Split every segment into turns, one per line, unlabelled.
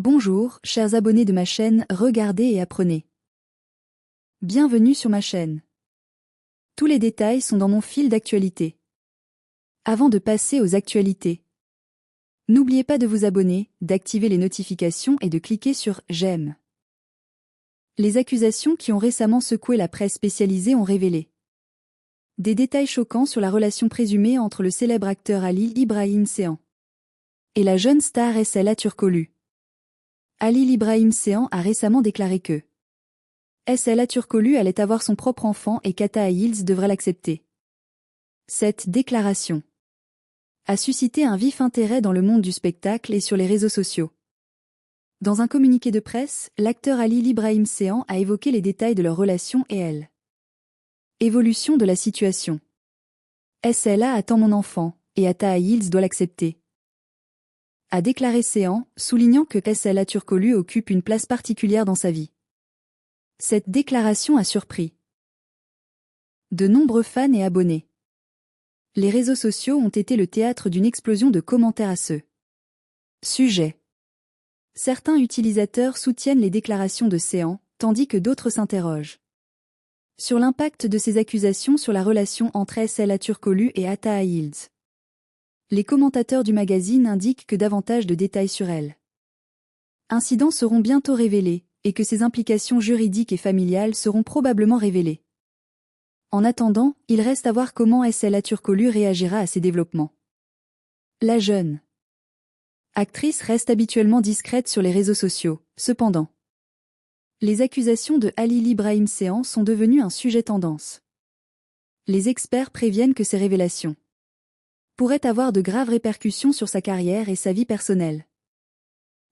Bonjour, chers abonnés de ma chaîne, regardez et apprenez. Bienvenue sur ma chaîne. Tous les détails sont dans mon fil d'actualité. Avant de passer aux actualités, n'oubliez pas de vous abonner, d'activer les notifications et de cliquer sur « J'aime ». Les accusations qui ont récemment secoué la presse spécialisée ont révélé des détails choquants sur la relation présumée entre le célèbre acteur Ali Ibrahim Sehan et la jeune star SLA Turkoglu. Ali Ibrahim Sehan a récemment déclaré que SLA Turkoglu allait avoir son propre enfant et qu'Atta Hills devrait l'accepter. Cette déclaration a suscité un vif intérêt dans le monde du spectacle et sur les réseaux sociaux. Dans un communiqué de presse, l'acteur Ali Ibrahim Sehan a évoqué les détails de leur relation et évolution de la situation. SLA attend mon enfant, et Atta Hills doit l'accepter, a déclaré Sehan, soulignant que SLA Turkoglu occupe une place particulière dans sa vie. Cette déclaration a surpris de nombreux fans et abonnés. Les réseaux sociaux ont été le théâtre d'une explosion de commentaires à ce sujet. Certains utilisateurs soutiennent les déclarations de Sehan, tandis que d'autres s'interrogent sur l'impact de ces accusations sur la relation entre SLA Turkoglu et Atta Hills. Les commentateurs du magazine indiquent que davantage de détails sur incidents seront bientôt révélés, et que ses implications juridiques et familiales seront probablement révélées. En attendant, il reste à voir comment SLA Turkoglu réagira à ces développements. La jeune actrice reste habituellement discrète sur les réseaux sociaux, cependant. Les accusations de Ali Ibrahim Sehan sont devenues un sujet tendance. Les experts préviennent que ces révélations pourraient avoir de graves répercussions sur sa carrière et sa vie personnelle.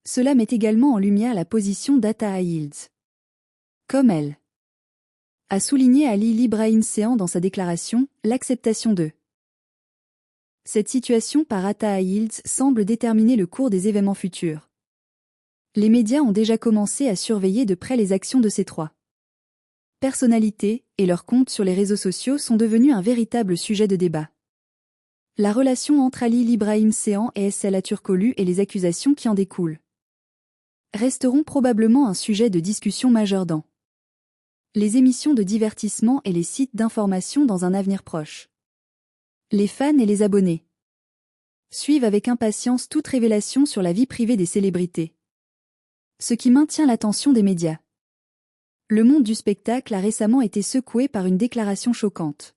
Cela met également en lumière la position d'Atta Hills. Comme elle a souligné Ali Ibrahim Sehan dans sa déclaration, l'acceptation de cette situation par Atta Hills semble déterminer le cours des événements futurs. Les médias ont déjà commencé à surveiller de près les actions de ces trois personnalités, et leurs comptes sur les réseaux sociaux sont devenus un véritable sujet de débat. La relation entre Ali Ibrahim Sehan et SLA Turkoglu et les accusations qui en découlent resteront probablement un sujet de discussion majeur dans les émissions de divertissement et les sites d'information dans un avenir proche. Les fans et les abonnés suivent avec impatience toute révélation sur la vie privée des célébrités, ce qui maintient l'attention des médias. Le monde du spectacle a récemment été secoué par une déclaration choquante.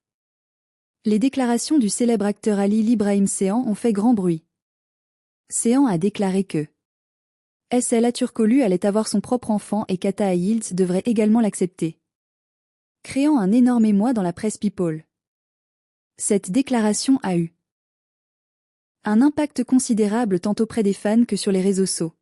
Les déclarations du célèbre acteur Ali Ibrahim Sehan ont fait grand bruit. Sehan a déclaré que SLA Turkoglu allait avoir son propre enfant et qu'Atta Hills devrait également l'accepter, créant un énorme émoi dans la presse people. Cette déclaration a eu un impact considérable tant auprès des fans que sur les réseaux sociaux.